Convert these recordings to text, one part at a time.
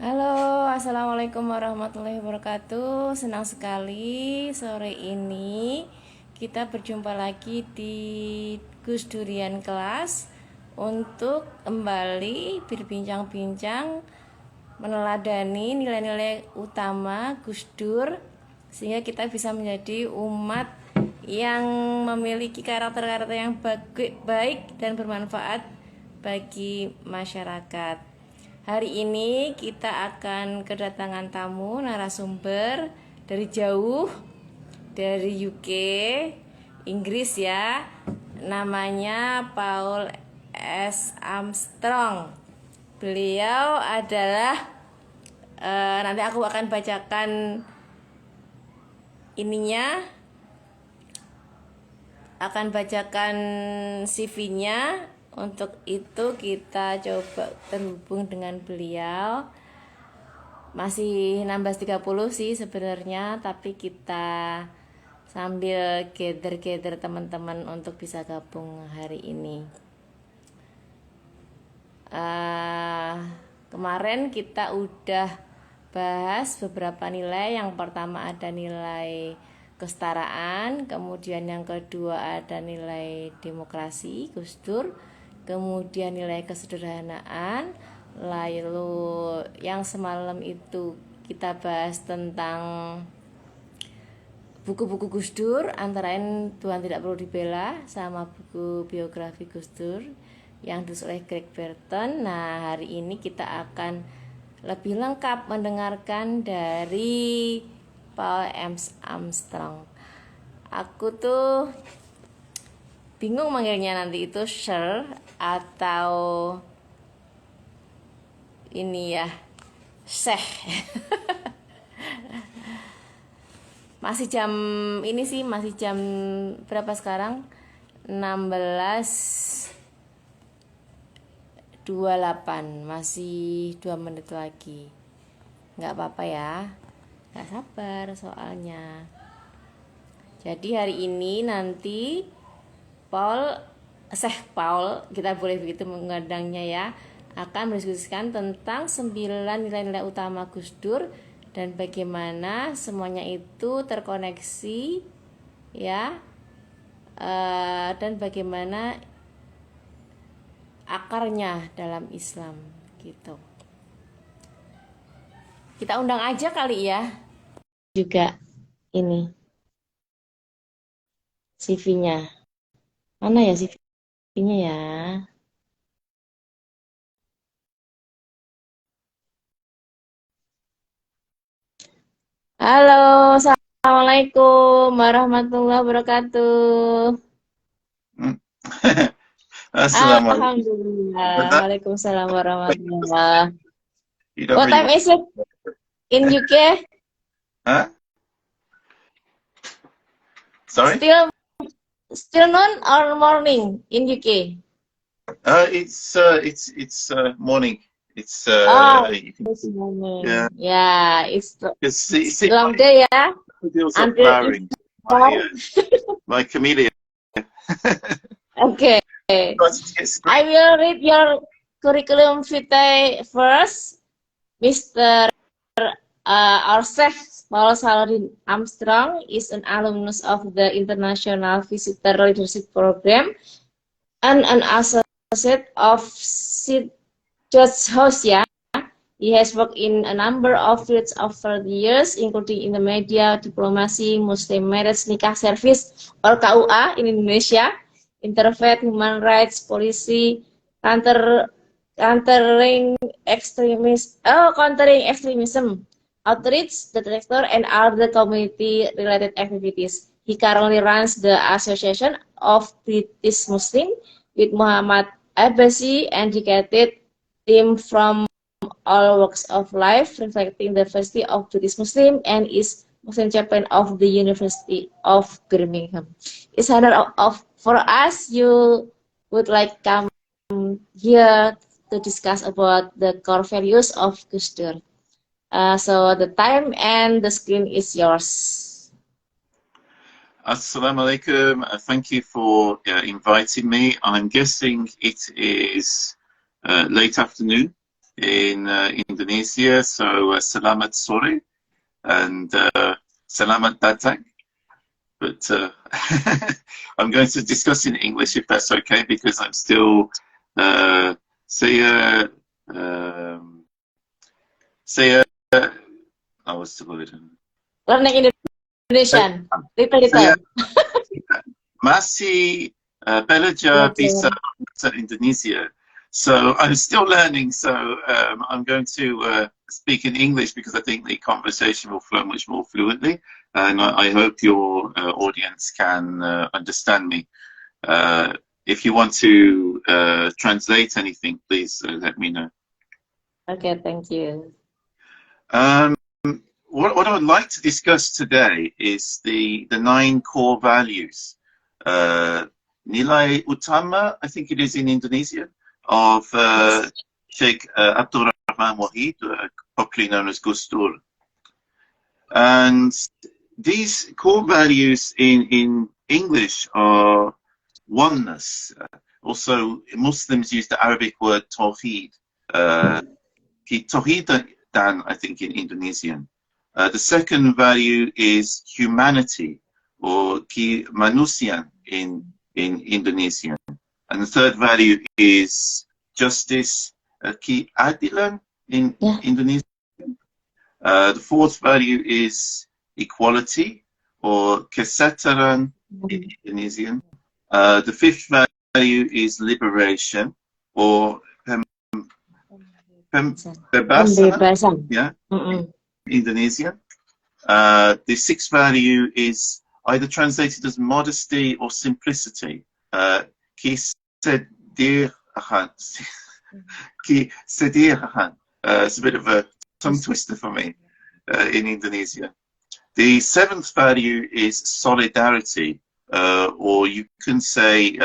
Halo, assalamualaikum warahmatullahi wabarakatuh. Senang sekali sore ini kita berjumpa lagi di Gus Durian kelas untuk kembali berbincang-bincang meneladani nilai-nilai utama Gus Dur sehingga kita bisa menjadi umat yang memiliki karakter-karakter yang baik dan bermanfaat bagi masyarakat. Hari ini kita akan kedatangan tamu narasumber dari jauh, dari UK, Inggris ya. Namanya Paul S. Armstrong. Beliau adalah nanti aku akan bacakan CV-nya. Untuk itu kita coba terhubung dengan beliau. Masih 16.30 sih sebenarnya, tapi kita sambil gather teman-teman untuk bisa gabung hari ini. Kemarin kita udah bahas beberapa nilai. Yang pertama ada nilai kesetaraan, kemudian yang kedua ada nilai demokrasi, Gus Dur, kemudian nilai kesederhanaan, lalu yang semalam itu kita bahas tentang buku-buku Gus Dur, antara lain Tuhan Tidak Perlu Dibela sama buku biografi Gus Dur yang ditulis oleh Greg Burton. Nah, hari ini kita akan lebih lengkap mendengarkan dari Paul M. Armstrong. Aku tuh bingung manggilnya nanti itu Sir atau ini ya Syekh. Masih jam ini sih, masih jam berapa sekarang? 16.28, masih 2 menit lagi. Nggak apa-apa ya, nggak sabar soalnya. Jadi hari ini nanti Syekh Paul, kita boleh begitu mengadangnya ya, akan mendiskusikan tentang 9 nilai-nilai utama Gus Dur dan bagaimana semuanya itu terkoneksi ya, dan bagaimana akarnya dalam Islam gitu. Kita undang aja kali ya juga ini CV-nya. Mana ya CV-nya ya? Halo, assalamualaikum warahmatullahi wabarakatuh. Assalamualaikum. Alhamdulillah. Waalaikumsalam warahmatullahi. You don't What really time want. is it in UK? Huh? Sorry? Still noon or morning in UK? It's morning. It's Oh, you can, it's morning. yeah. Yeah, it's See, long day ya. deals of Until flowering. iftar. My camellia. Okay. I will read your curriculum vitae first, Mr. Arsef Paul Saladin Armstrong is an alumnus of the International Visitor Leadership Program and an associate of St. George's House. He has worked in a number of fields over the years, including in the media, diplomacy, Muslim marriage nikah service or KUA in Indonesia, interfaith, human rights, policy, countering extremism, outreach, the director, and other community-related activities. He currently runs the Association of British Muslim with Muhammad Abbasi and dedicated team from all walks of life, reflecting the diversity of British Muslim, and is Muslim chaplain of the University of Birmingham. It's honor for us. You would like come here to discuss about the core values of Gus Dur. So the time and the screen is yours. Assalamu alaikum. Thank you for inviting me. I'm guessing it is late afternoon in Indonesia. So selamat sore and selamat datang. But I'm going to discuss in English if that's okay, because I'm still saya saya what's the word? Learning Indonesian, little. Saya masih belajar bahasa Indonesia. So I'm still learning, so I'm going to speak in English because I think the conversation will flow much more fluently, and I hope your audience can understand me. If you want to translate anything, please let me know. Okay, thank you. What I would like to discuss today is the 9 core values. Nilai Utama, I think it is in Indonesia, of Sheikh Abdurrahman Wahid, popularly known as Gus Dur. And these core values in English are oneness. Also, Muslims use the Arabic word tawheed. Tawheed dan, I think, in Indonesian. The second value is humanity, or manusian in Indonesian. And the third value is justice, keadilan in Indonesian. The fourth value is equality, or kesetaraan in Indonesian. The fifth value is liberation, or pembebasan, Indonesian. The sixth value is either translated as modesty or simplicity. Kesedihan. It's a bit of a tongue twister for me in Indonesia. The seventh value is solidarity, or you can say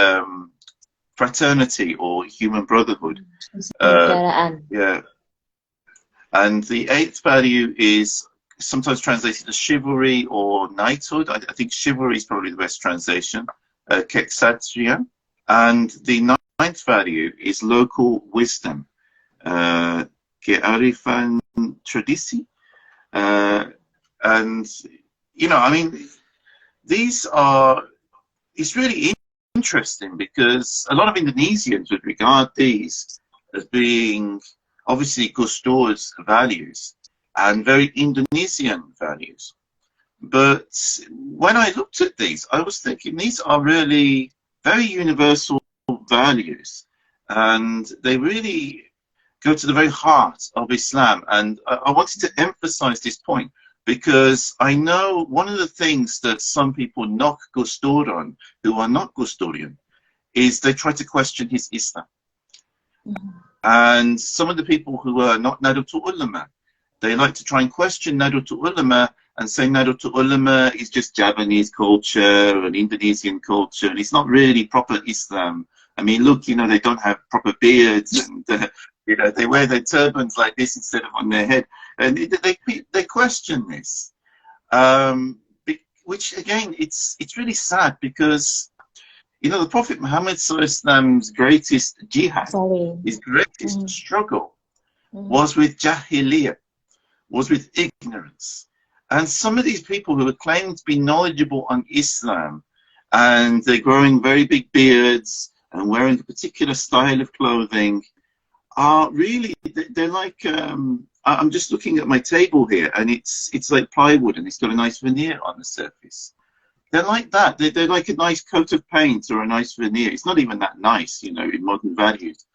fraternity or human brotherhood. Yeah. And the eighth value is sometimes translated as chivalry or knighthood. I think chivalry is probably the best translation. Keksatria. And the ninth value is local wisdom. Kearifan tradisi. And, you know, I mean, these are, it's really interesting because a lot of Indonesians would regard these as being obviously Gus Dur's values and very Indonesian values. But when I looked at these, I was thinking these are really very universal values, and they really go to the very heart of Islam. And I wanted to emphasize this point because I know one of the things that some people knock Gus Dur on, who are not Gus Durian, is they try to question his Islam. And some of the people who are not Nahdlatul Ulama, they like to try and question Nahdlatul Ulama and say Nahdlatul Ulama is just Javanese culture and Indonesian culture, and it's not really proper Islam. I mean, look, you know, they don't have proper beards, and you know, they wear their turbans like this instead of on their head, and they question this, which again, it's really sad because, you know, the Prophet Muhammad Islam's greatest jihad, his greatest struggle, was with jahiliyyah, was with ignorance. And some of these people who are claiming to be knowledgeable on Islam, and they're growing very big beards and wearing a particular style of clothing, are really, they're like, I'm just looking at my table here, and it's like plywood, and it's got a nice veneer on the surface. They're like that. They're like a nice coat of paint or a nice veneer. It's not even that nice, you know, in modern values.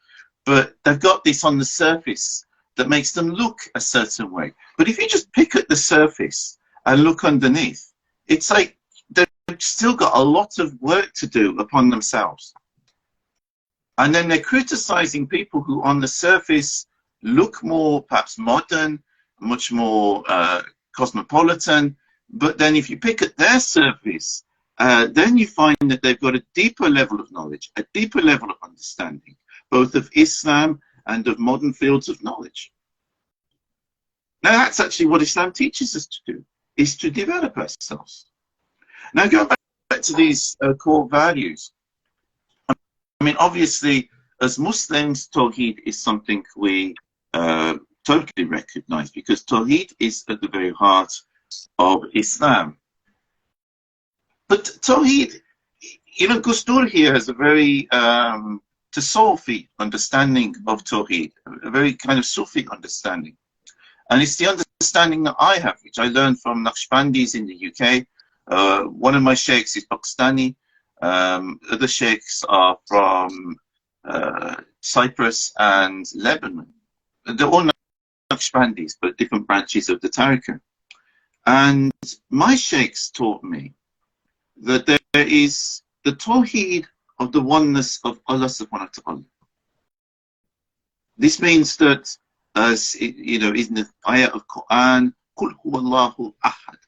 But they've got this on the surface that makes them look a certain way. But if you just pick at the surface and look underneath, it's like they've still got a lot of work to do upon themselves. And then they're criticizing people who on the surface look more perhaps modern, much more cosmopolitan. But then if you pick at their surface, then you find that they've got a deeper level of knowledge, a deeper level of understanding, both of Islam and of modern fields of knowledge. Now that's actually what Islam teaches us to do, is to develop ourselves. Now going back to these core values, I mean, obviously, as Muslims, Tawheed is something we totally recognized, because Tawheed is at the very heart of Islam. But Tawheed, Gus Dur here has a very Tasawwufi understanding of Tawheed, a very kind of Sufi understanding. And it's the understanding that I have, which I learned from Naqshbandis in the UK. One of my sheikhs is Pakistani. Other sheikhs are from Cyprus and Lebanon. They're all Naqshbandis, but different branches of the tariqah. And my sheikhs taught me that there is the Tawheed of the oneness of Allah subhanahu wa ta'ala. This means that, as in the ayah of Quran, Qul huwallahu ahad,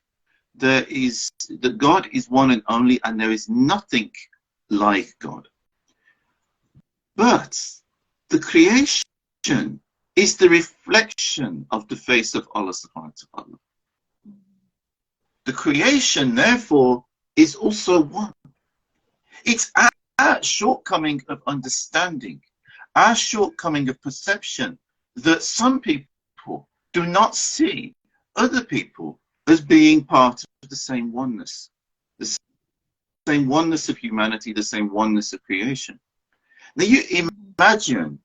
that God is one and only, and there is nothing like God. But the creation is the reflection of the face of Allah subhanahu wa ta'ala. The creation, therefore, is also one. It's our shortcoming of understanding, our shortcoming of perception, that some people do not see other people as being part of the same oneness, the same oneness of humanity, the same oneness of creation. Now you imagine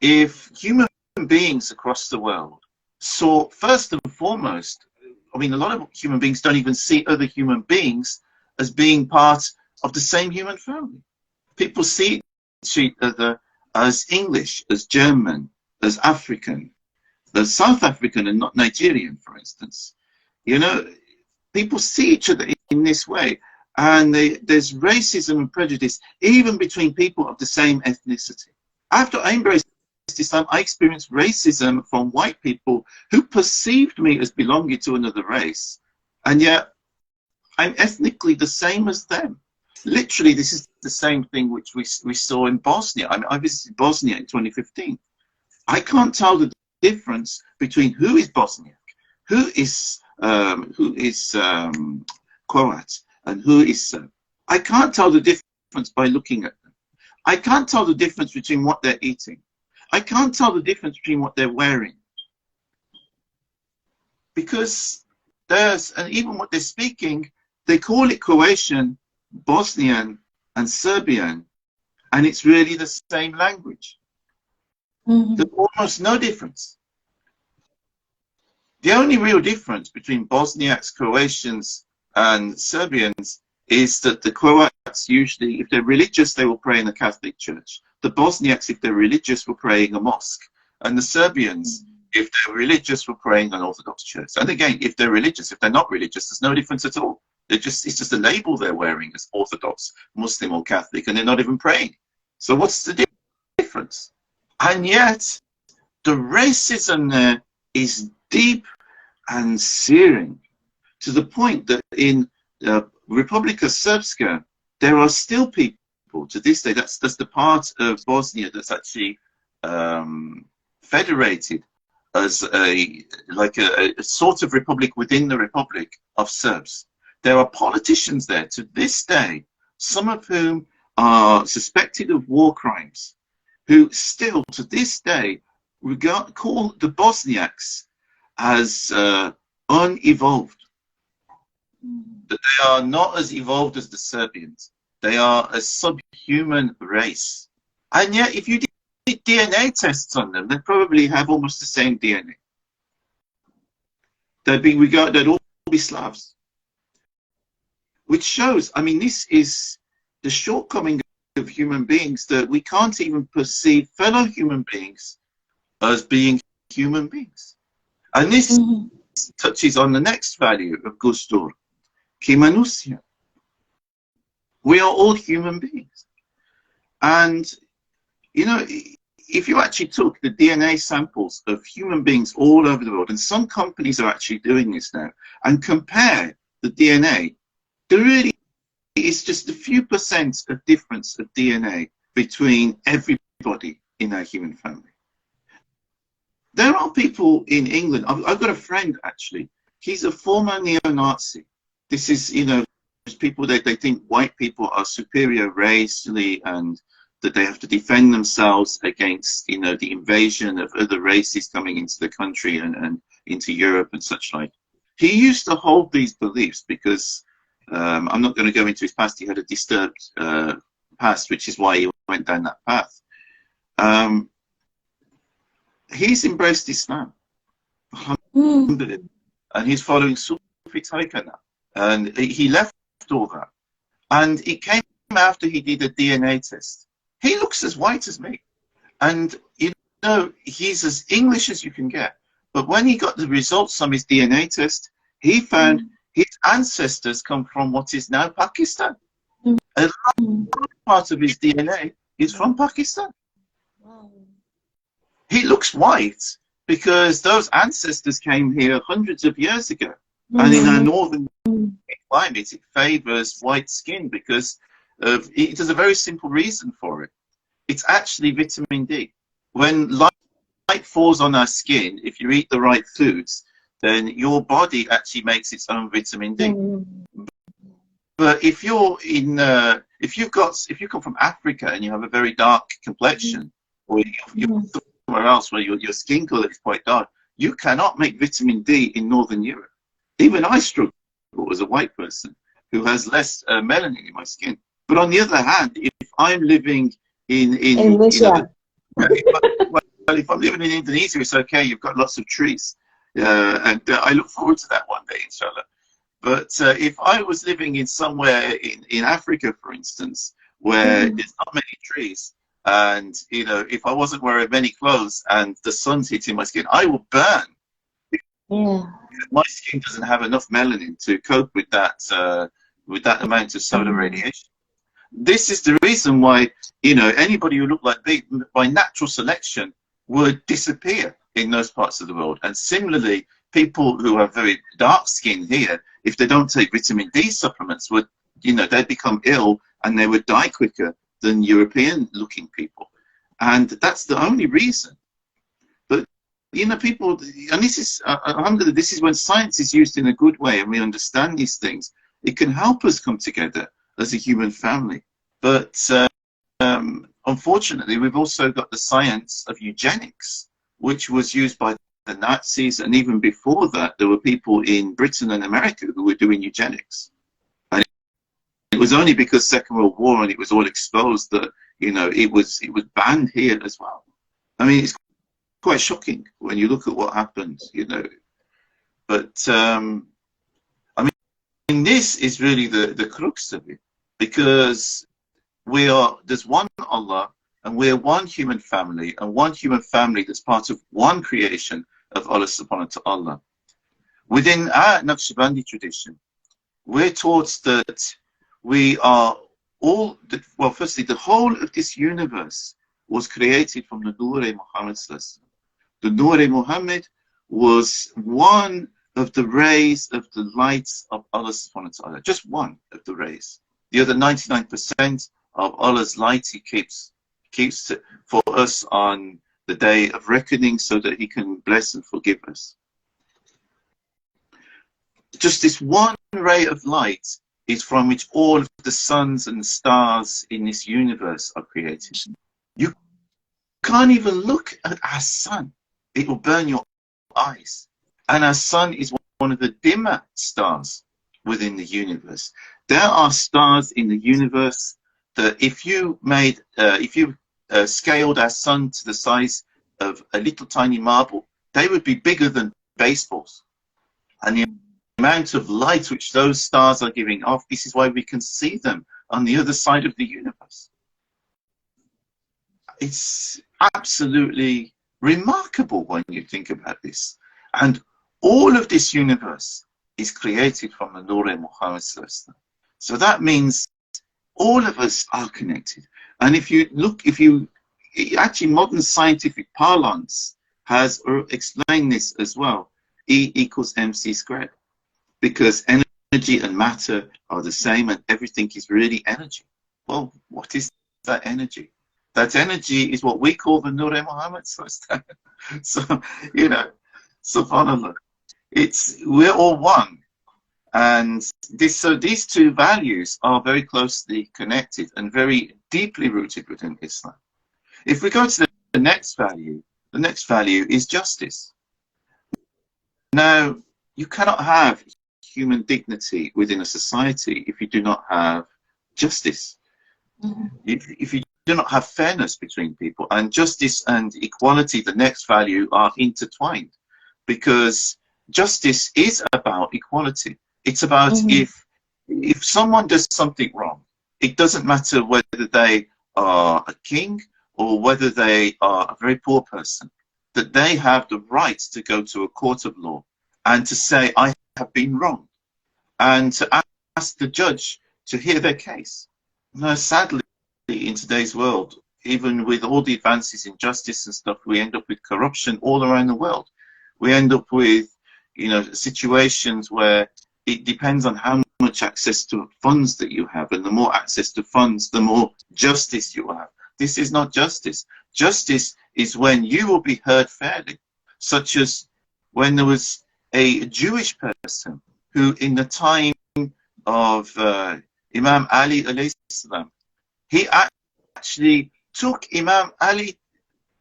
if human beings across the world saw, first and foremost, I mean, a lot of human beings don't even see other human beings as being part of the same human family. People see each other as English, as German, as African, as South African and not Nigerian, for instance. People see each other in this way, and there's racism and prejudice even between people of the same ethnicity. After I embraced Islam, I experienced racism from white people who perceived me as belonging to another race, and yet I'm ethnically the same as them. Literally, this is the same thing which we saw in Bosnia. I visited Bosnia in 2015. I can't tell the difference between who is Bosniak, who is Croat, and who is Serb. I can't tell the difference by looking at them. I can't tell the difference between what they're eating. I can't tell the difference between what they're wearing. Because and even what they're speaking, they call it Croatian, Bosnian, and Serbian, and it's really the same language. There's almost no difference. The only real difference between Bosniaks, Croatians, and Serbians is that the Croats usually, if they're religious, they will pray in a Catholic church. The Bosniaks, if they're religious, will pray in a mosque. And the Serbians, if they're religious, will pray in an Orthodox church. And again, if they're religious, if they're not religious, there's no difference at all. It's just a label they're wearing as Orthodox, Muslim, or Catholic, and they're not even praying. So what's the difference? And yet, the racism there is deep and searing, to the point that in Republika Srpska, there are still people to this day, that's the part of Bosnia that's actually federated as a sort of republic within the Republic of Serbs. There are politicians there to this day, some of whom are suspected of war crimes, who still to this day call the Bosniaks as unevolved. That they are not as evolved as the Serbians. They are a subhuman race. And yet, if you did DNA tests on them, they'd probably have almost the same DNA. They'd all be Slavs. Which shows, I mean, this is the shortcoming of human beings, that we can't even perceive fellow human beings as being human beings. And this touches on the next value of Gus Dur, Kimanusia. We are all human beings. And, if you actually took the DNA samples of human beings all over the world, and some companies are actually doing this now, and compare the DNA, there really is just a few percent of difference of DNA between everybody in our human family. There are people in England, I've got a friend actually, he's a former neo-Nazi. This is, people that they think white people are superior racially and that they have to defend themselves against, you know, the invasion of other races coming into the country and into Europe and such like. He used to hold these beliefs because, I'm not going to go into his past, he had a disturbed past, which is why he went down that path. He's embraced Islam, and he's following Sufi tariqah now. And he left all that. And it came after he did a DNA test. He looks as white as me. And, you know, he's as English as you can get. But when he got the results from his DNA test, he found his ancestors come from what is now Pakistan. A large part of his DNA is from Pakistan. He looks white because those ancestors came here hundreds of years ago. And in our northern climate, it favors white skin because there's a very simple reason for it. It's actually vitamin D. When light falls on our skin, if you eat the right foods, then your body actually makes its own vitamin D. But if you're in, if you come from Africa and you have a very dark complexion, or you're somewhere else where your skin color is quite dark, you cannot make vitamin D in Northern Europe. Even I struggle as a white person who has less melanin in my skin. But on the other hand, if I'm living in Indonesia, if I'm living in Indonesia, it's okay. You've got lots of trees, and I look forward to that one day, inshallah. But if I was living in somewhere in Africa, for instance, where there's not many trees, and you know, if I wasn't wearing many clothes and the sun's hitting my skin, I will burn. My skin doesn't have enough melanin to cope with that amount of solar radiation. This is the reason why, you know, anybody who looked like they, by natural selection, would disappear in those parts of the world. And similarly, people who have very dark skin here, if they don't take vitamin D supplements, would, you know, they'd become ill and they would die quicker than European-looking people. And that's the only reason. But, you know, people, and this is, alhamdulillah, this is when science is used in a good way and we understand these things. It can help us come together as a human family. But unfortunately, we've also got the science of eugenics, which was used by the Nazis, and even before that, there were people in Britain and America who were doing eugenics. And it was only because Second World War and it was all exposed that, you know, it was banned here as well. I mean, it's quite shocking when you look at what happened, you know. But I mean, this is really the crux of it, because there's one Allah, and we're one human family, and one human family that's part of one creation of Allah subhanahu wa ta'ala. Within our Naqshbandi tradition, we're taught that we are all, well, firstly, the whole of this universe was created from the Nur-e Muhammad. The Nur-e Muhammad was one of the rays of the light of Allah subhanahu wa ta'ala, just one of the rays. The other 99% of Allah's light He keeps for us on the day of reckoning, so that He can bless and forgive us. Just this one ray of light is from which all of the suns and stars in this universe are created. You can't even look at our sun. It will burn your eyes. And our sun is one of the dimmer stars within the universe. There are stars in the universe that if you scaled our sun to the size of a little tiny marble, they would be bigger than baseballs. And the amount of light which those stars are giving off, this is why we can see them on the other side of the universe. It's absolutely remarkable when you think about this. And all of this universe is created from the Nur-e Muhammad. So that means all of us are connected. And if you look, actually modern scientific parlance has explained this as well. E equals mc squared. Because energy and matter are the same and everything is really energy. Well, what is that energy? That energy is what we call the Nur-e Muhammad. So, you know, subhanAllah. We're all one. And so these two values are very closely connected and very deeply rooted within Islam. If we go to the next value is justice. Now, you cannot have human dignity within a society if you do not have justice. If you do not have fairness between people, and justice and equality, the next value, are intertwined, because justice is about equality. It's about if someone does something wrong, it doesn't matter whether they are a king or whether they are a very poor person, that they have the right to go to a court of law and to say, I have been wrong, and to ask the judge to hear their case. Now, sadly, in today's world, even with all the advances in justice and stuff, we end up with corruption all around the world. We end up with, you know, situations where it depends on how much access to funds that you have, and the more access to funds, the more justice you have. This is not justice. Justice is when you will be heard fairly, such as when there was a Jewish person who, in the time of Imam Ali alayhi salam, he actually took Imam Ali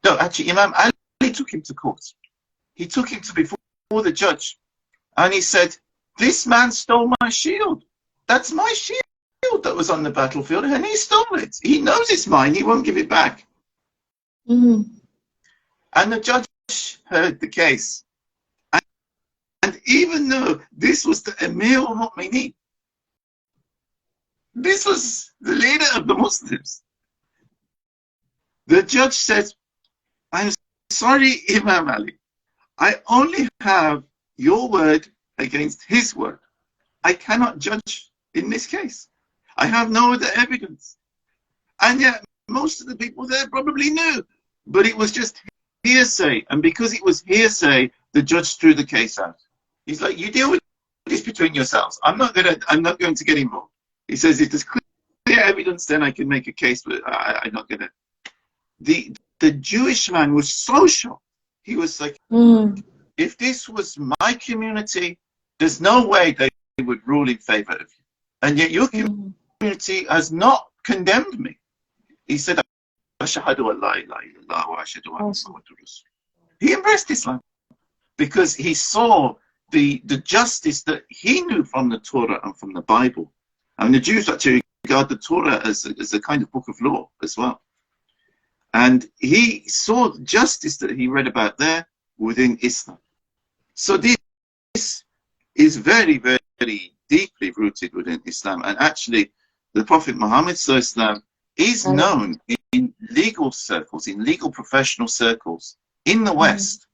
took him to court. He took him to before the judge, and he said, this man stole my shield. That's my shield that was on the battlefield, and he stole it. He knows it's mine. He won't give it back. And the judge heard the case. And even though this was the Emir al-Mu'mineen, this was the leader of the Muslims, the judge said, I'm sorry, Imam Ali. I only have your word against his word. I cannot judge in this case. I have no other evidence. And yet, most of the people there probably knew, but it was just hearsay. And because it was hearsay, the judge threw the case out. He's like, you deal with this between yourselves. I'm not going to get involved. He says, if there's clear evidence, then I can make a case, but I'm not going to. The Jewish man was so shocked. He was like, if this was my community, there's no way they would rule in favor of you. And yet your community has not condemned me. He said, Ashhadu an la ilaha illallah wa ashhadu anna Muhammadur Rasul. He embraced Islam because he saw the justice that he knew from the Torah and from the Bible. And the Jews actually regard the Torah as a kind of book of law as well. And he saw the justice that he read about there within Islam. So this is very, very deeply rooted within Islam. And actually, the Prophet Muhammad ﷺ is known in legal circles, in legal professional circles in the West,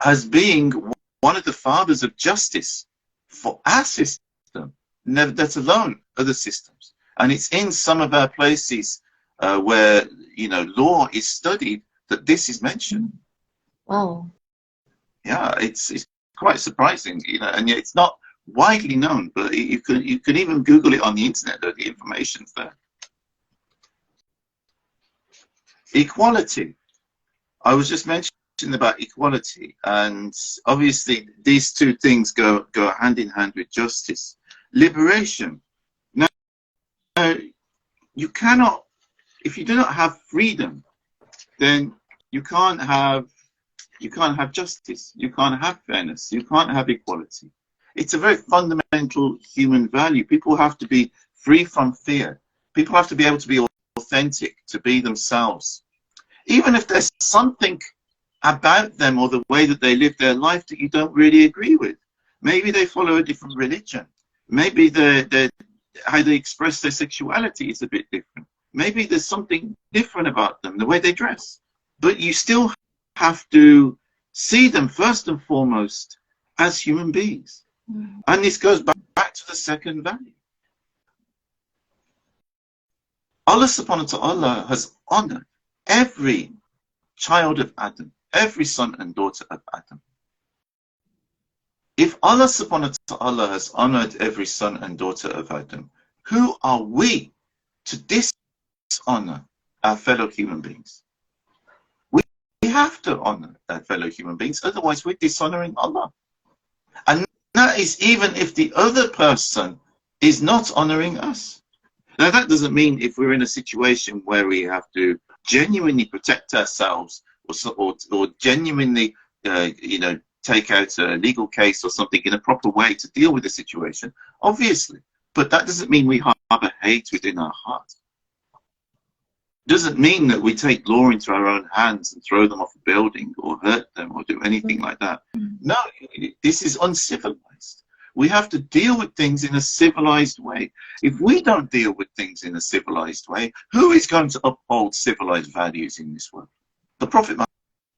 as being one of the fathers of justice for our system, never let alone other systems. And it's in some of our places where, you know, law is studied that this is mentioned. Wow. Yeah, it's quite surprising, you know, and yet it's not widely known, but you can even Google it on the internet, the information's there. Equality. I was just mentioning about equality, and obviously these two things go hand in hand with justice. Liberation. Now, you cannot, if you do not have freedom, then you can't have justice, you can't have fairness, you can't have equality. It's a very fundamental human value. People have to be free from fear. People have to be able to be authentic, to be themselves. Even if there's something about them or the way that they live their life that you don't really agree with. Maybe they follow a different religion. Maybe how they express their sexuality is a bit different. Maybe there's something different about them, the way they dress. But you still have to see them first and foremost as human beings. And this goes back to the second value. Allah subhanahu wa ta'ala has honored every child of Adam, every son and daughter of Adam. If Allah subhanahu wa ta'ala has honored every son and daughter of Adam, who are we to dishonor our fellow human beings? We have to honor our fellow human beings, otherwise we're dishonoring Allah. And that is even if the other person is not honoring us. Now, that doesn't mean if we're in a situation where we have to genuinely protect ourselves or genuinely, you know, take out a legal case or something in a proper way to deal with the situation, obviously. But that doesn't mean we harbor hate within our heart. Doesn't mean that we take law into our own hands and throw them off a building or hurt them or do anything like that. No, this is uncivilized. We have to deal with things in a civilized way. If we don't deal with things in a civilized way, who is going to uphold civilized values in this world? The Prophet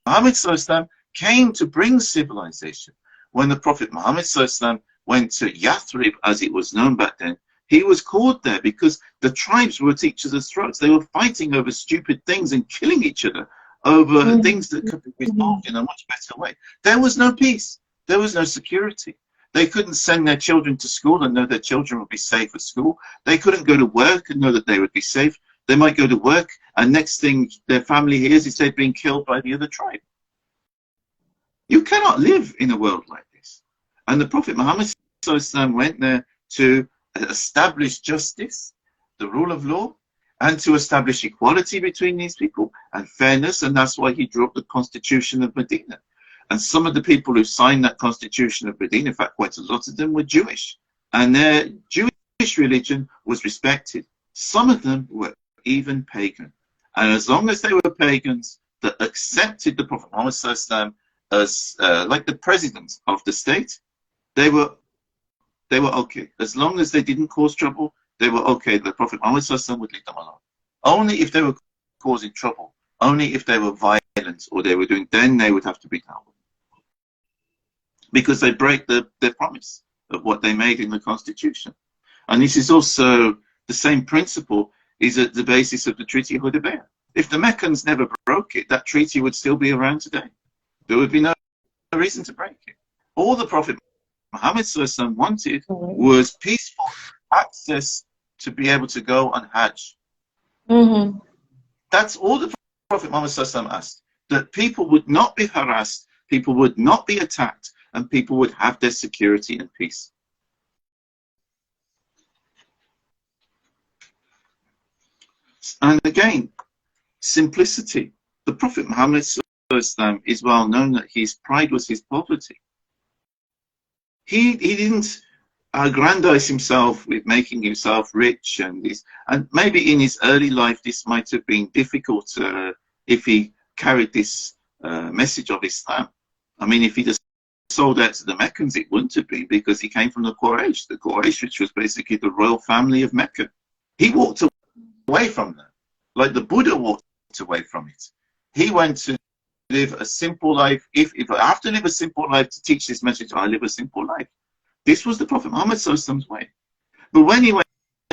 Muhammad ﷺ came to bring civilization. When the Prophet Muhammad ﷺ went to Yathrib, as it was known back then, he was called there because the tribes were at each other's throats. They were fighting over stupid things and killing each other over things that could be resolved in a much better way. There was no peace. There was no security. They couldn't send their children to school and know their children would be safe at school. They couldn't go to work and know that they would be safe. They might go to work and next thing their family hears is they're being killed by the other tribe. You cannot live in a world like this. And the Prophet Muhammad ﷺ went there to establish justice, the rule of law, and to establish equality between these people and fairness, and that's why he drew up the Constitution of Medina. And some of the people who signed that Constitution of Medina, in fact quite a lot of them were Jewish, and their Jewish religion was respected. Some of them were even pagan, and as long as they were pagans that accepted the Prophet Muhammad ﷺ as like the president of the state, they were okay. As long as they didn't cause trouble, they were okay. The Prophet Muhammad ﷺ would leave them alone. Only if they were causing trouble, only if they were violent or they were doing, then they would have to be dealt with. Because they break their promise of what they made in the Constitution. And this is also the same principle is at the basis of the Treaty of Hudaybiyah. If the Meccans never broke it, that treaty would still be around today. There would be no reason to break it. All the Prophet Muhammad ﷺ wanted was peaceful access to be able to go on Hajj. That's all the Prophet Muhammad ﷺ asked. That people would not be harassed, people would not be attacked, and people would have their security and peace. And again, simplicity. The Prophet Muhammad ﷺ is well known that his pride was his poverty. He didn't aggrandize himself with making himself rich and this. And maybe in his early life, this might have been difficult if he carried this message of Islam. I mean, if he just sold out to the Meccans, it wouldn't have been, because he came from the Quraysh, which was basically the royal family of Mecca. He walked away from that, like the Buddha walked away from it. He went to live a simple life. If I have to live a simple life to teach this message, I live a simple life. This was the Prophet Muhammad ﷺ's way. But when he went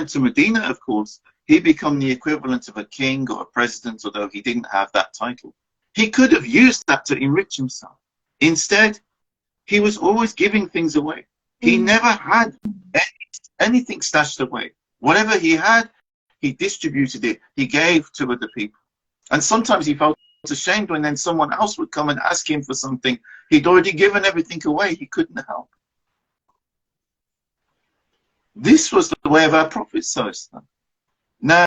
to Medina, of course, he became the equivalent of a king or a president, although he didn't have that title. He could have used that to enrich himself. Instead, he was always giving things away. He never had anything stashed away. Whatever he had, he distributed it. He gave to other people. And sometimes he felt ashamed when then someone else would come and ask him for something. He'd already given everything away. He couldn't help. This was the way of our Prophet ﷺ. Now,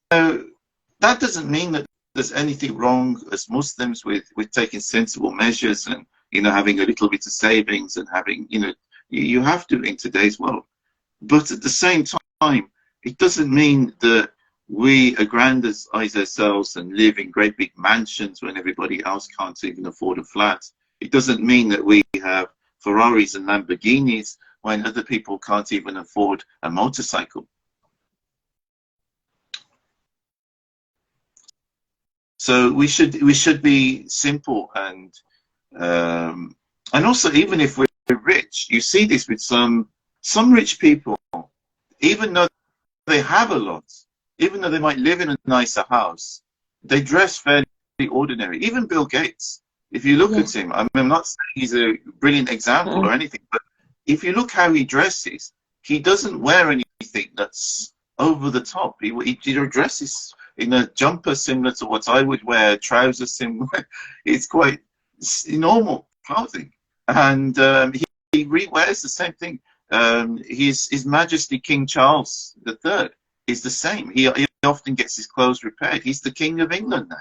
that doesn't mean that there's anything wrong as Muslims with taking sensible measures and, you know, having a little bit of savings and having, you know, you have to in today's world. But at the same time, it doesn't mean that we aggrandize ourselves and live in great big mansions when everybody else can't even afford a flat. It doesn't mean that we have Ferraris and Lamborghinis when other people can't even afford a motorcycle. So we should be simple, and also, even if we're rich, you see this with some rich people, even though they have a lot, even though they might live in a nicer house, they dress fairly ordinary. Even Bill Gates, if you look at him, I mean, I'm not saying he's a brilliant example or anything, but if you look how he dresses, he doesn't wear anything that's over the top. He dresses in a jumper similar to what I would wear, trousers similar. It's quite normal clothing. And he re-wears the same thing. His Majesty King Charles III, is the same. He often gets his clothes repaired. He's the King of England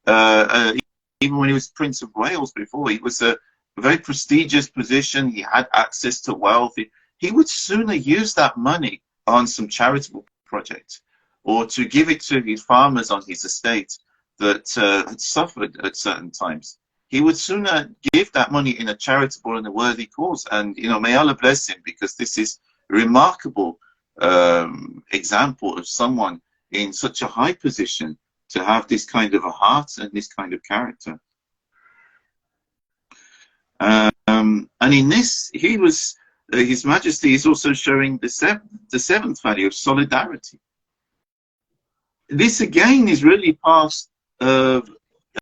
now. Even when he was Prince of Wales before, he was a very prestigious position. He had access to wealth. He would sooner use that money on some charitable project or to give it to his farmers on his estate that had suffered at certain times. He would sooner give that money in a charitable and a worthy cause. And, you know, may Allah bless him, because this is a remarkable example of someone in such a high position to have this kind of a heart and this kind of character. And in this, he was, His Majesty is also showing the seventh value of solidarity. This again is really part of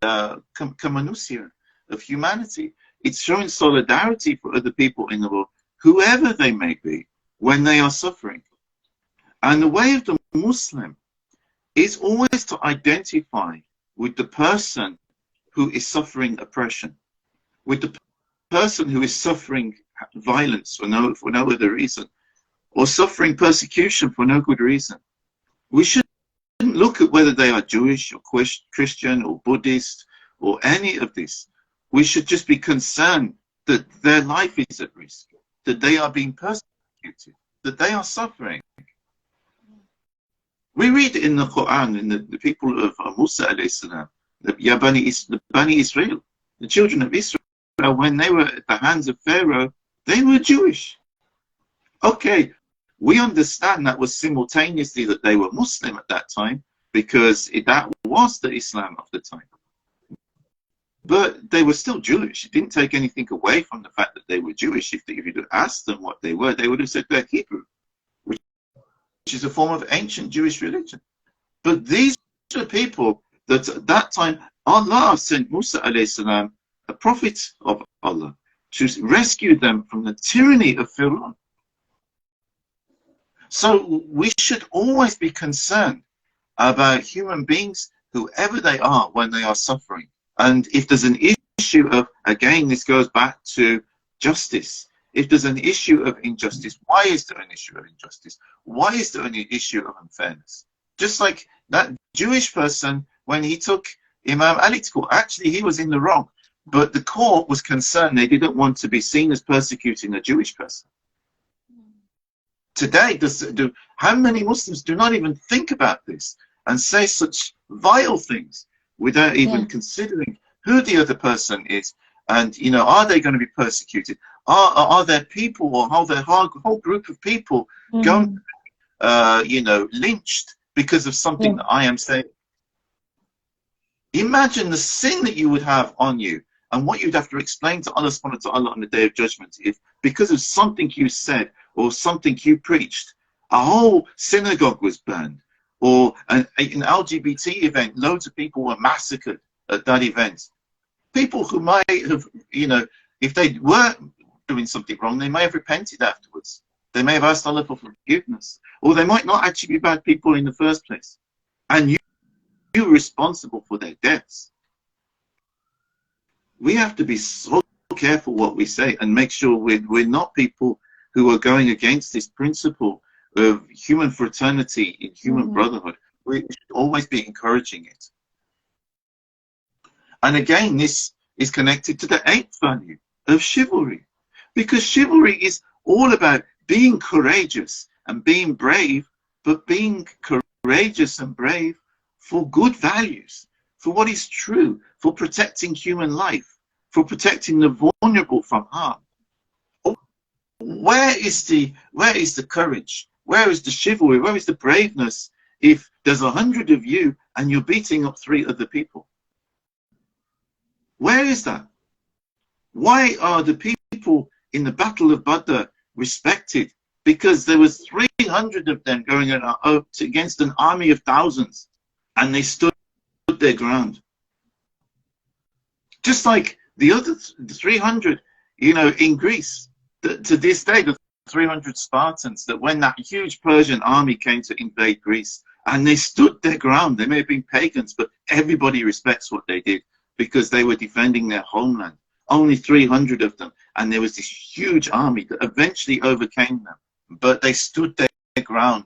kemanusiaan, of humanity. It's showing solidarity for other people in the world, whoever they may be, when they are suffering. And the way of the Muslim is always to identify with the person who is suffering oppression, with the person who is suffering violence for no other reason, or suffering persecution for no good reason. We shouldn't look at whether they are Jewish or Christian or Buddhist or any of this. We should just be concerned that their life is at risk, that they are being persecuted, that they are suffering. We read in the Quran, in the people of Musa alayhi salam, the Bani Israel, the children of Israel, when they were at the hands of Pharaoh, they were Jewish. Okay, we understand that was simultaneously that they were Muslim at that time, because that was the Islam of the time. But they were still Jewish. It didn't take anything away from the fact that they were Jewish. If you'd asked them what they would have said they're Hebrew, which is a form of ancient Jewish religion. But these are people that at that time Allah sent Musa alayhi salam, a prophet of Allah, to rescue them from the tyranny of Pharaoh. So we should always be concerned about human beings, whoever they are, when they are suffering. And if there's an issue of, again, this goes back to justice. If there's an issue of injustice, why is there an issue of injustice? Why is there an issue of unfairness? Just like that Jewish person, when he took Imam Ali to court, actually he was in the wrong. But the court was concerned they didn't want to be seen as persecuting a Jewish person. Today, how many Muslims do not even think about this and say such vile things without even considering who the other person is? And, you know, are they going to be persecuted? Are there people, or are there a whole group of people going, you know, lynched because of something that I am saying? Imagine the sin that you would have on you, and what you'd have to explain to Allah subhanahu wa ta'ala on the Day of Judgment, if because of something you said or something you preached, a whole synagogue was burned, or an LGBT event, loads of people were massacred at that event. People who might have, you know, if they were doing something wrong, they may have repented afterwards. They may have asked Allah for forgiveness, or they might not actually be bad people in the first place. And you're responsible for their deaths. We have to be so careful what we say and make sure we're not people who are going against this principle of human fraternity in human brotherhood. We should always be encouraging it. And again, this is connected to the eighth value of chivalry, because chivalry is all about being courageous and being brave, but being courageous and brave for good values, for what is true, for protecting human life, for protecting the vulnerable from harm. Where is the courage? Where is the chivalry? Where is the braveness if there's 100 of you and you're beating up 3 other people? Where is that? Why are the people in the Battle of Badr respected? Because there was 300 of them going against an army of thousands, and they stood their ground. Just like the other 300, you know, in Greece, to this day, the 300 Spartans, that when that huge Persian army came to invade Greece, and they stood their ground, they may have been pagans, but everybody respects what they did because they were defending their homeland. Only 300 of them, and there was this huge army that eventually overcame them, but they stood their ground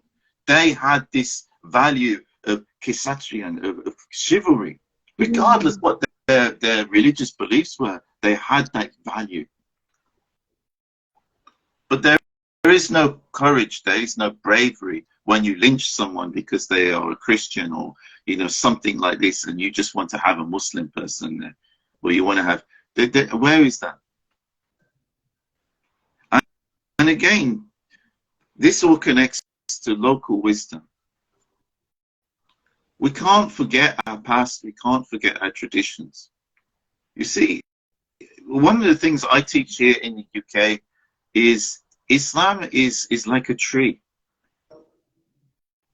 they had this value of Kisatrian, of chivalry. Regardless what their religious beliefs were, they had that value. But there is no courage, there is no bravery when you lynch someone because they are a Christian or, you know, something like this, and you just want to have a Muslim person there, or you want to have, where is that? And again, this all connects to local wisdom. We can't forget our past, we can't forget our traditions. You see, one of the things I teach here in the UK is Islam is like a tree.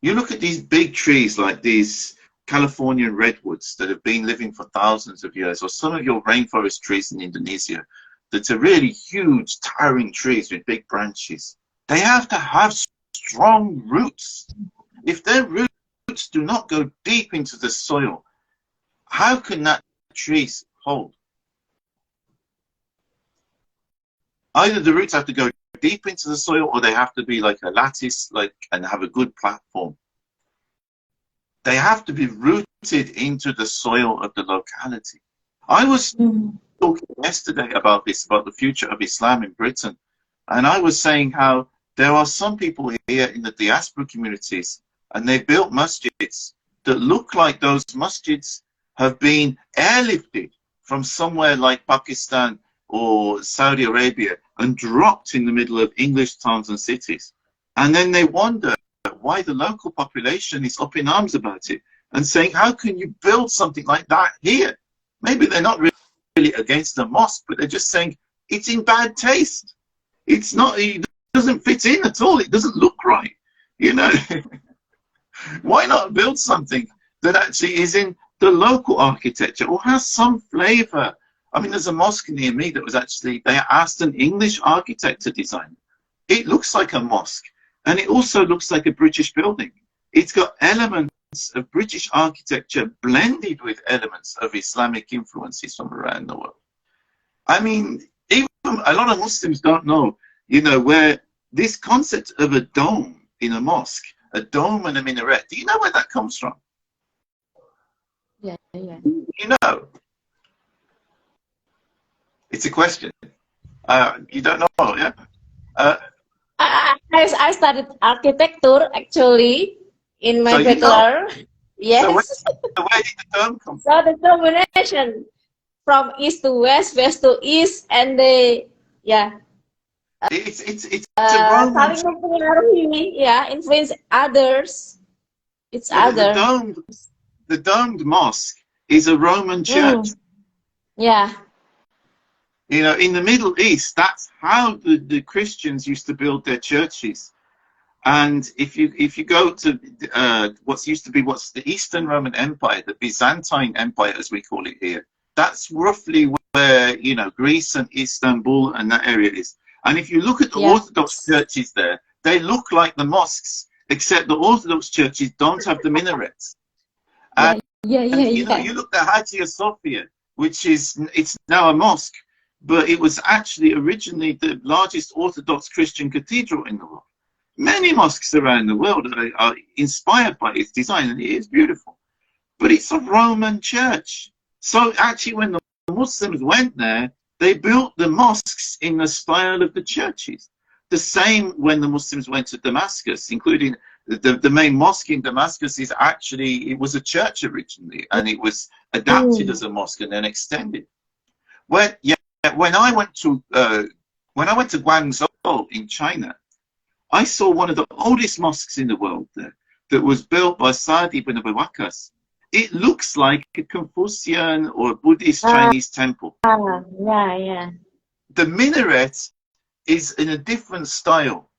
You look at these big trees like these Californian redwoods that have been living for thousands of years, or some of your rainforest trees in Indonesia that are really huge, towering trees with big branches. They have to have strong roots. If their roots do not go deep into the soil, how can that tree hold? Either the roots have to go deep into the soil, or they have to be like a lattice, and have a good platform. They have to be rooted into the soil of the locality. I was talking yesterday about this, about the future of Islam in Britain, and I was saying how there are some people here in the diaspora communities, and they built masjids that look like those masjids have been airlifted from somewhere like Pakistan or Saudi Arabia and dropped in the middle of English towns and cities. And then they wonder why the local population is up in arms about it and saying, how can you build something like that here? Maybe they're not really against the mosque, but they're just saying it's in bad taste. It's not, it doesn't fit in at all. It doesn't look right. You know, why not build something that actually is in the local architecture or has some flavor? I mean, there's a mosque near me that was actually, they asked an English architect to design. It looks like a mosque, and it also looks like a British building. It's got elements of British architecture blended with elements of Islamic influences from around the world. I mean, even a lot of Muslims don't know, you know, where this concept of a dome in a mosque, a dome and a minaret, do you know where that comes from? Yeah. You know? It's a question. You don't know, yeah? I studied architecture actually in my So bachelor. You know. Yes. So where did the term come from? So the combination from east to west to east, and It's a Roman. saling mempengaruhi, influence others. It's other. The domed mosque is a Roman church. Yeah. You know, in the Middle East, that's how the Christians used to build their churches. And if you go to what's the Eastern Roman Empire, the Byzantine Empire, as we call it here, that's roughly where, you know, Greece and Istanbul and that area is. And if you look at the Orthodox churches there, they look like the mosques, except the Orthodox churches don't have the minarets. And, you know, you look at Hagia Sophia, it's now a mosque, but it was actually originally the largest Orthodox Christian cathedral in the world. Many mosques around the world are inspired by its design, and it is beautiful. But it's a Roman church. So actually, when the Muslims went there, they built the mosques in the style of the churches. The same when the Muslims went to Damascus, including the main mosque in Damascus is actually, it was a church originally, and it was adapted as a mosque and then extended. When I went to Guangzhou in China, I saw one of the oldest mosques in the world there that was built by Sa'd ibn Abi Waqqas. It looks like a Confucian or a Buddhist Chinese temple. Yeah. The minaret is in a different style,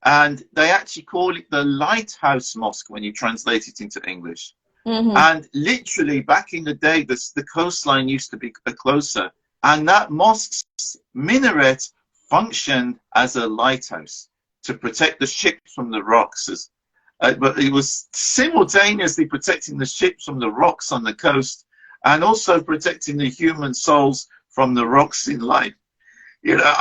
and they actually call it the lighthouse mosque when you translate it into English. And literally back in the day, the coastline used to be closer, and that mosque's minaret functioned as a lighthouse to protect the ships from the rocks. But it was simultaneously protecting the ships from the rocks on the coast, and also protecting the human souls from the rocks in life. You know,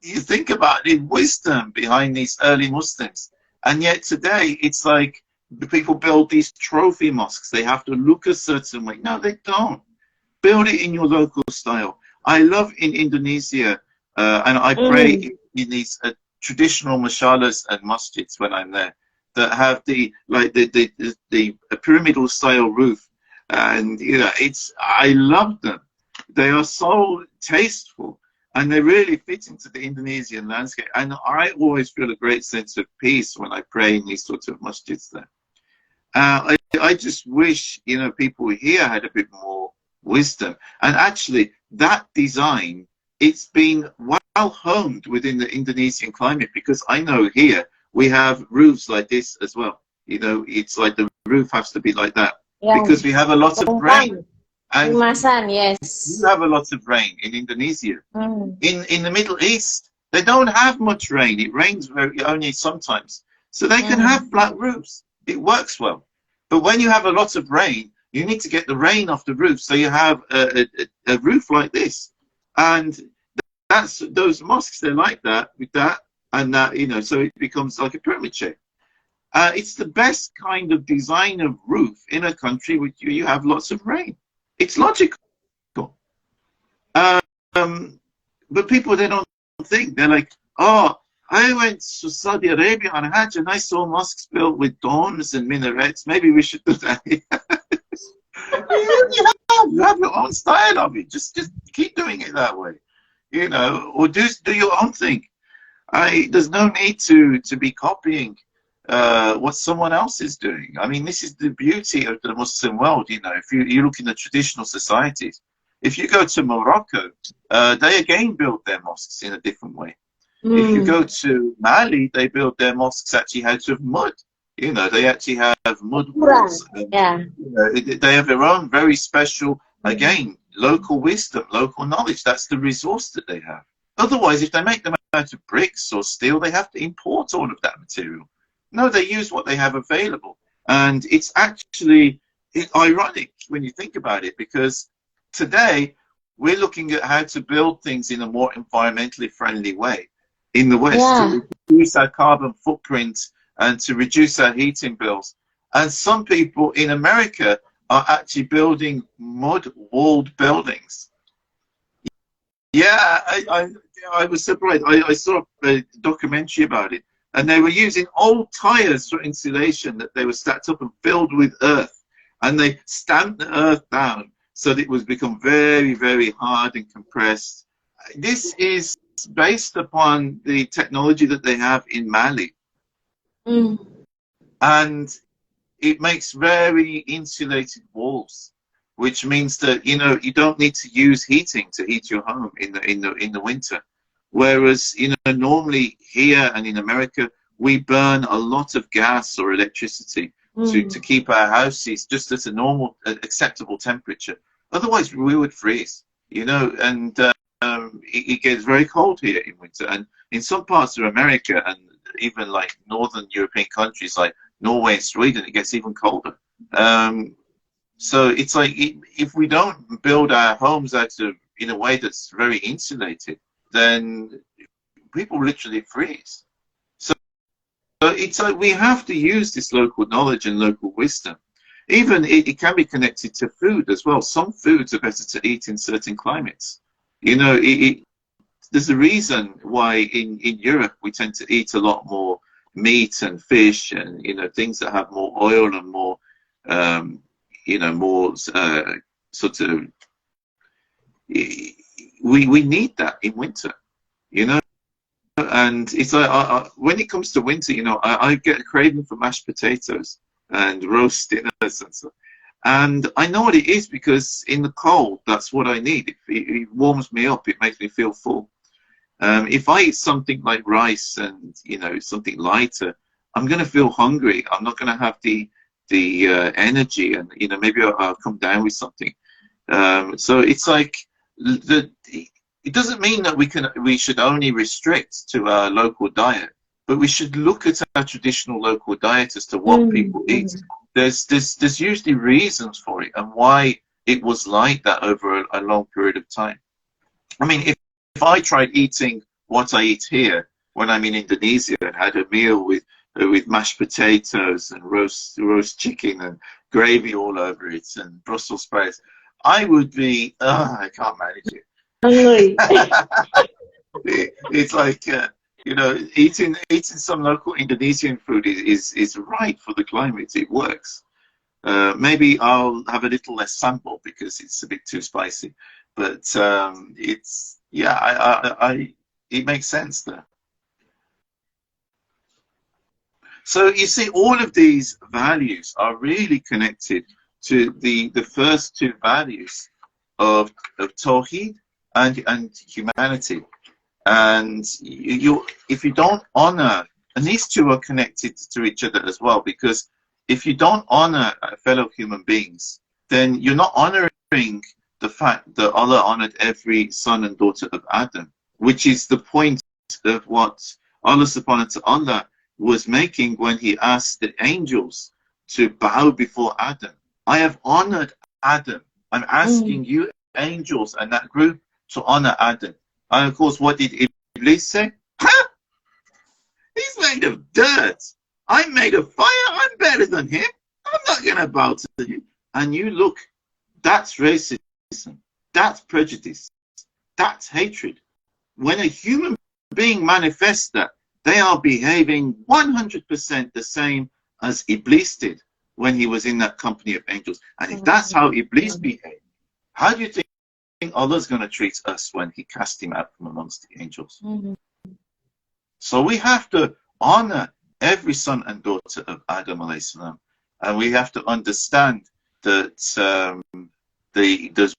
you think about the wisdom behind these early Muslims. And yet today, it's like the people build these trophy mosques. They have to look a certain way. No, they don't. Build it in your local style. I love in Indonesia, and I pray in these traditional mashallas and masjids when I'm there, that have the pyramidal style roof, and I love them. They are so tasteful, and they really fit into the Indonesian landscape. And I always feel a great sense of peace when I pray in these sorts of masjids there. I just wish people here had a bit more wisdom. And actually, that design, it's been well honed within the Indonesian climate, because I know here we have roofs like this as well. It's like the roof has to be like that, because we have a lot of rain. And yes, you have a lot of rain in Indonesia. In the Middle East, they don't have much rain. It rains only sometimes, so they can have flat roofs. It works well. But when you have a lot of rain, you need to get the rain off the roof, so you have a roof like this. And those mosques, they're like that, with that and that, so it becomes like a pyramid shape. It's the best kind of design of roof in a country which you have lots of rain. It's logical. But people, they don't think. They're like, oh, I went to Saudi Arabia on Hajj and I saw mosques built with domes and minarets. Maybe we should do that. You have your own style of it. Just keep doing it that way, or do your own thing. There's no need to be copying what someone else is doing. I mean, this is the beauty of the Muslim world. If you look in the traditional societies, if you go to Morocco, they again build their mosques in a different way. If you go to Mali, they build their mosques actually out of mud. They actually have mud walls. They have their own very special, again, local wisdom, local knowledge. That's the resource that they have. Otherwise, if they make them out of bricks or steel, they have to import all of that material. No, they use what they have available. And it's actually ironic when you think about it, because today we're looking at how to build things in a more environmentally friendly way in the West, to reduce our carbon footprint and to reduce our heating bills. And some people in America are actually building mud-walled buildings. Yeah, I was surprised. I saw a documentary about it, and they were using old tires for insulation that they were stacked up and filled with earth, and they stamped the earth down so that it was become very, very hard and compressed. This is based upon the technology that they have in Mali. And it makes very insulated walls, which means that you don't need to use heating to heat your home in the winter. Whereas normally here and in America we burn a lot of gas or electricity to keep our houses just at a normal acceptable temperature. Otherwise we would freeze, and it gets very cold here in winter. And in some parts of America and even like northern European countries like Norway and Sweden, it gets even colder. So it's like if we don't build our homes in a way that's very insulated, then people literally freeze. So it's like we have to use this local knowledge and local wisdom. Even it can be connected to food as well. Some foods are better to eat in certain climates. There's a reason why in Europe we tend to eat a lot more meat and fish and things that have more oil and more more sort of we need that in winter, and it's like when it comes to winter, I get a craving for mashed potatoes and roast dinners and stuff. And I know what it is, because in the cold, that's what I need. It warms me up. It makes me feel full. If I eat something like rice and something lighter, I'm going to feel hungry. I'm not going to have the energy, and maybe I'll come down with something. So it's like it doesn't mean that we should only restrict to our local diet, but we should look at our traditional local diet as to what people eat. There's usually reasons for it and why it was like that over a long period of time. I mean, if I tried eating what I eat here when I'm in Indonesia and had a meal with with mashed potatoes and roast chicken and gravy all over it and Brussels sprouts, I would be, I can't manage it. Hungry. It's like, you know, eating some local Indonesian food is right for the climate. It works. Maybe I'll have a little less sample because it's a bit too spicy, but it's, yeah, it makes sense there. So you see, all of these values are really connected to the first two values of Tawheed and humanity. And if you don't honor, and these two are connected to each other as well, because if you don't honor fellow human beings, then you're not honoring the fact that Allah honored every son and daughter of Adam, which is the point of what Allah subhanahu wa ta'ala was making when he asked the angels to bow before Adam. I have honored Adam. I'm asking you angels and that group to honor Adam. And of course, what did Iblis say? Huh? He's made of dirt. I'm made of fire. I'm better than him. I'm not going to bow to him. And you look, that's racism. That's prejudice. That's hatred. When a human being manifests that, they are behaving 100% the same as Iblis did when he was in that company of angels. And if that's how Iblis behaved, how do you think Allah's going to treat us when he cast him out from amongst the angels? So we have to honor every son and daughter of Adam alayhi salam, and we have to understand that there's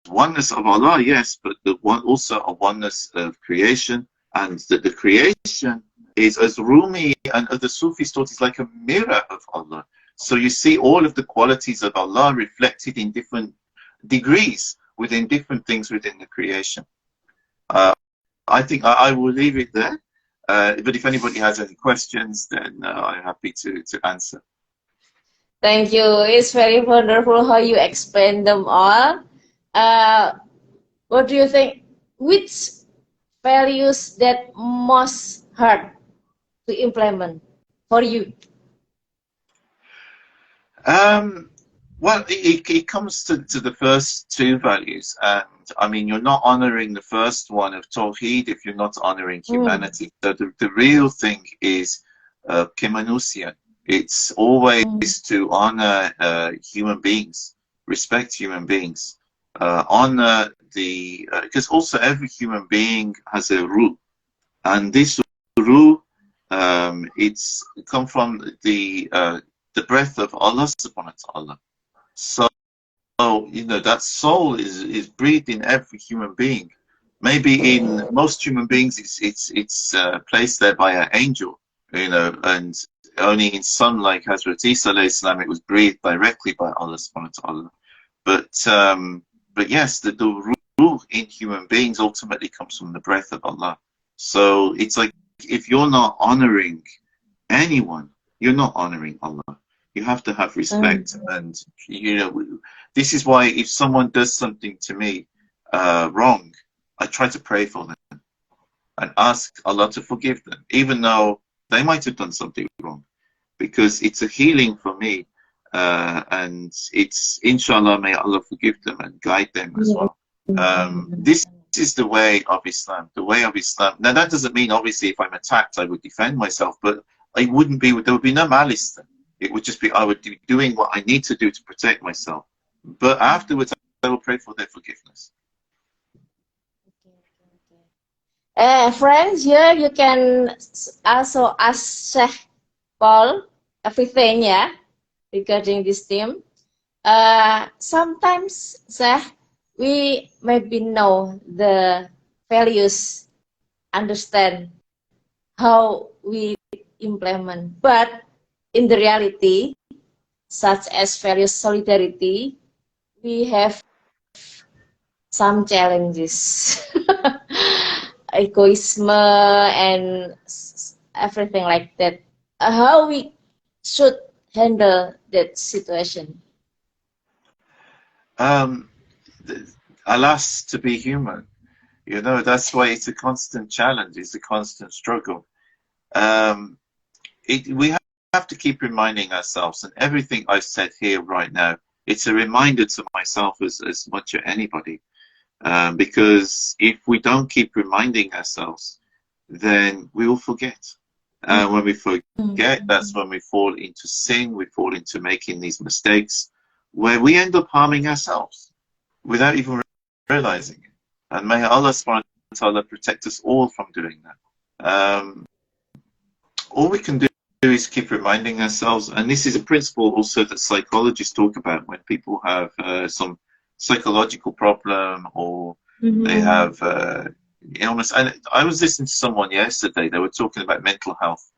oneness of Allah, yes, but also a oneness of creation, and that the creation is, as Rumi and other Sufis taught, is like a mirror of Allah. So you see all of the qualities of Allah reflected in different degrees within different things within the creation. I think I will leave it there. But if anybody has any questions, then I'm happy to answer. Thank you. It's very wonderful how you explain them all. What do you think? Which values that most hard to implement for you? Well, it comes to the first two values, and I mean, you're not honoring the first one of Tawheed if you're not honoring humanity. So the real thing is kemanusian. It's always to honor human beings, respect human beings, honor because also every human being has a ruh, and this ruh, it's come from the breath of Allah subhanahu wa ta'ala. So, you know, that soul is breathed in every human being. Maybe in most human beings, it's placed there by an angel, you know, and only in some, like Hazrat Isa alayhi salam, it was breathed directly by Allah subhanahu wa ta'ala. But yes, the ruh in human beings ultimately comes from the breath of Allah. So it's like, if you're not honoring anyone, you're not honoring Allah. You have to have respect, and you know, this is why if someone does something to me wrong, I try to pray for them and ask Allah to forgive them, even though they might have done something wrong, because it's a healing for me, and it's inshallah, may Allah forgive them and guide them as well. This is the way of Islam. The way of Islam. Now that doesn't mean obviously if I'm attacked I would defend myself, but I wouldn't be. There would be no malice then. It would just be, I would be doing what I need to do to protect myself. But afterwards, I will pray for their forgiveness. Friends, here you can also ask Sheikh Paul everything, yeah, regarding this theme. Sometimes, Sheikh, we maybe know the values, understand how we implement, but in the reality, such as values solidarity, we have some challenges, egoism and everything like that. How we should handle that situation? Alas, to be human, you know, that's why it's a constant challenge. It's a constant struggle. we have to keep reminding ourselves, and everything I've said here right now, it's a reminder to myself as much as anybody. Because if we don't keep reminding ourselves, then we will forget. When we forget, that's when we fall into sin, we fall into making these mistakes, where we end up harming ourselves without even realizing it. And may Allah subhanahu wa ta'ala protect us all from doing that. All we can do is keep reminding ourselves, and this is a principle also that psychologists talk about when people have some psychological problem, or they have illness. And I was listening to someone yesterday, they were talking about mental health.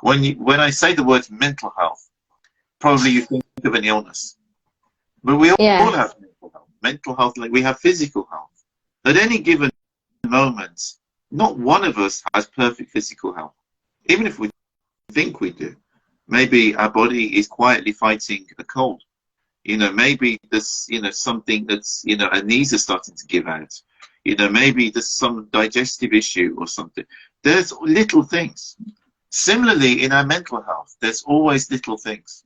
When I say the word mental health, probably you think of an illness, but we all have mental health. Mental health, like we have physical health. At any given moment, not one of us has perfect physical health, even if we think we do. Maybe our body is quietly fighting a cold. Maybe there's, something that's, our knees are starting to give out. Maybe there's some digestive issue or something. There's little things. Similarly, in our mental health, there's always little things.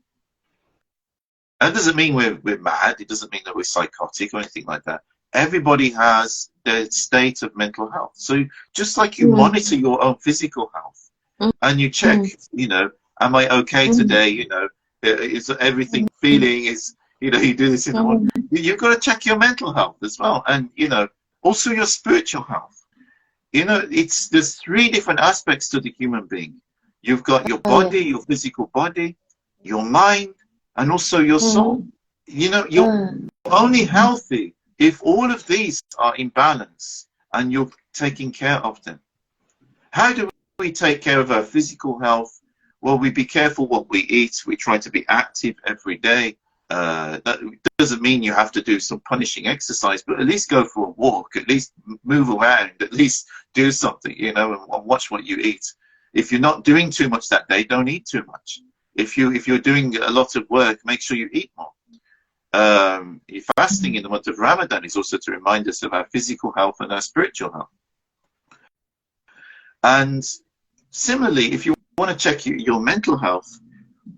That doesn't mean we're mad. It doesn't mean that we're psychotic or anything like that. Everybody has their state of mental health. So just like you monitor your own physical health and you check, am I okay today? Is everything feeling is, you do this in the morning. You've got to check your mental health as well. And, also your spiritual health. There's three different aspects to the human being. You've got your body, your physical body, your mind, and also your soul. You're only healthy if all of these are in balance and you're taking care of them. How do we take care of our physical health? Well, we be careful what we eat. We try to be active every day. That doesn't mean you have to do some punishing exercise, but at least go for a walk, at least move around, at least do something, and watch what you eat. If you're not doing too much that day, don't eat too much. If you're doing a lot of work, make sure you eat more. Fasting in the month of Ramadan is also to remind us of our physical health and our spiritual health. And similarly, if you want to check your mental health,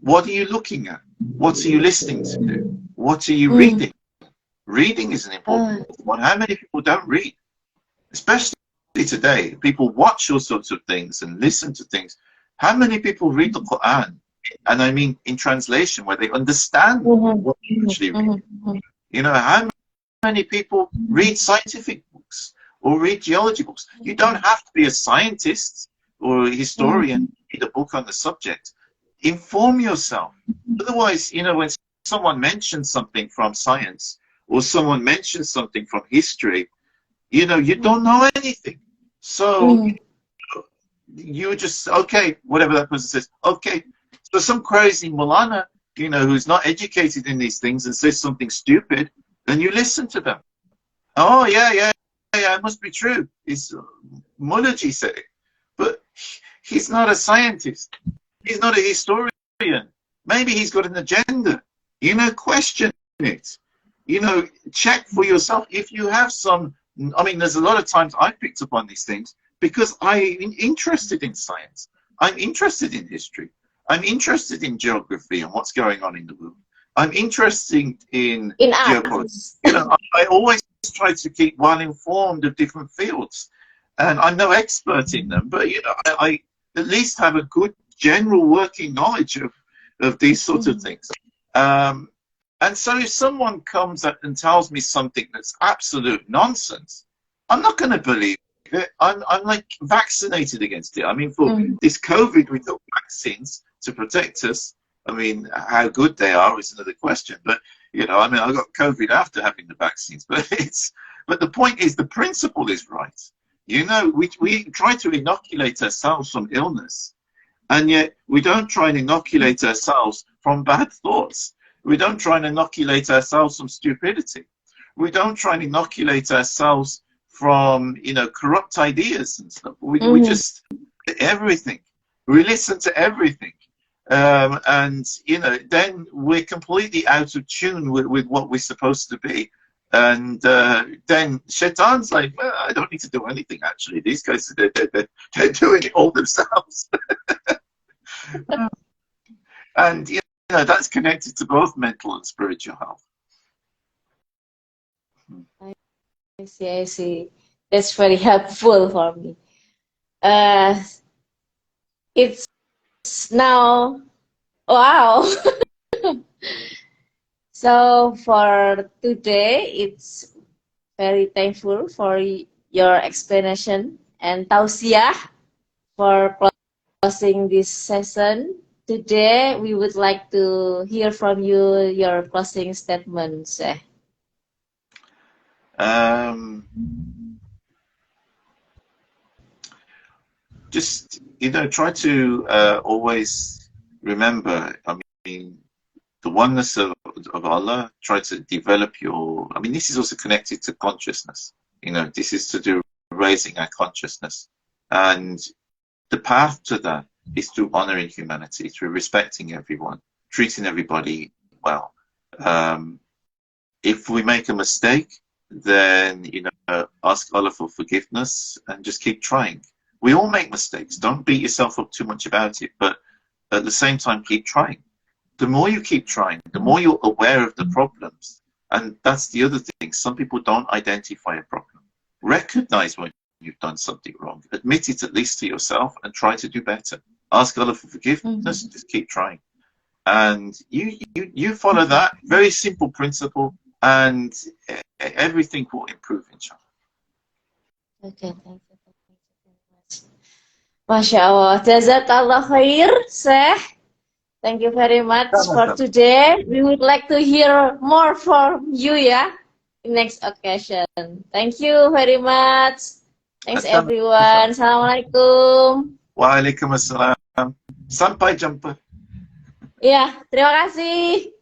what are you looking at? What are you listening to? What are you reading? Reading is an important one. How many people don't read? Especially today, people watch all sorts of things and listen to things. How many people read the Quran? And I mean in translation, where they understand what you actually read. How many people read scientific books or read geology books? You don't have to be a scientist or a historian to read a book on the subject. Inform yourself. Otherwise, when someone mentions something from science or someone mentions something from history, you don't know anything. So you just, okay, whatever that person says, okay. So some crazy Mulana, who's not educated in these things and says something stupid, then you listen to them. Oh, yeah, it must be true. It's Mullaji said it. But he's not a scientist. He's not a historian. Maybe he's got an agenda. Question it. Check for yourself. If you have some, there's a lot of times I've picked up on these things because I'm interested in science. I'm interested in history. I'm interested in geography and what's going on in the world. I'm interested in geopolitics. I always try to keep well informed of different fields. And I'm no expert in them, but I at least have a good general working knowledge of these sorts of things. And so if someone comes up and tells me something that's absolute nonsense, I'm not going to believe it. I'm like vaccinated against it. For this COVID, we took vaccines to protect us. How good they are is another question. But, I got COVID after having the vaccines. But the point is, the principle is right. We try to inoculate ourselves from illness. And yet we don't try and inoculate ourselves from bad thoughts. We don't try and inoculate ourselves from stupidity. We don't try and inoculate ourselves from, corrupt ideas and stuff. We just, everything. We listen to everything. And, then we're completely out of tune with what we're supposed to be. And then Shaitan's like, well, I don't need to do anything, actually. They're doing it all themselves. And you know, that's connected to both mental and spiritual health. I see. That's very helpful for me. It's now, wow. So for today, it's very thankful for your explanation and tausiah for closing this session. Today, we would like to hear from you your closing statements. Just, you know, try to always remember, I mean, the oneness of Allah. Try to develop your, I mean, this is also connected to consciousness. You know, this is to do with raising our consciousness. And the path to that is through honoring humanity, through respecting everyone, treating everybody well. If we make a mistake, then, you know, ask Allah for forgiveness and just keep trying. We all make mistakes. Don't beat yourself up too much about it, but at the same time, keep trying. The more you keep trying, the more you're aware of the problems. And that's the other thing. Some people don't identify a problem. Recognize when you've done something wrong. Admit it at least to yourself and try to do better. Ask Allah for forgiveness. Just keep trying. And you follow that very simple principle, and everything will improve, inshallah. Okay, thank you very much. Masya Allah, jazakallah khair, Sheikh. Thank you very much for today. We would like to hear more from you, ya, in next occasion. Thank you very much. Thanks everyone. Assalamualaikum. Waalaikumsalam. Sampai jumpa. Iya, terima kasih.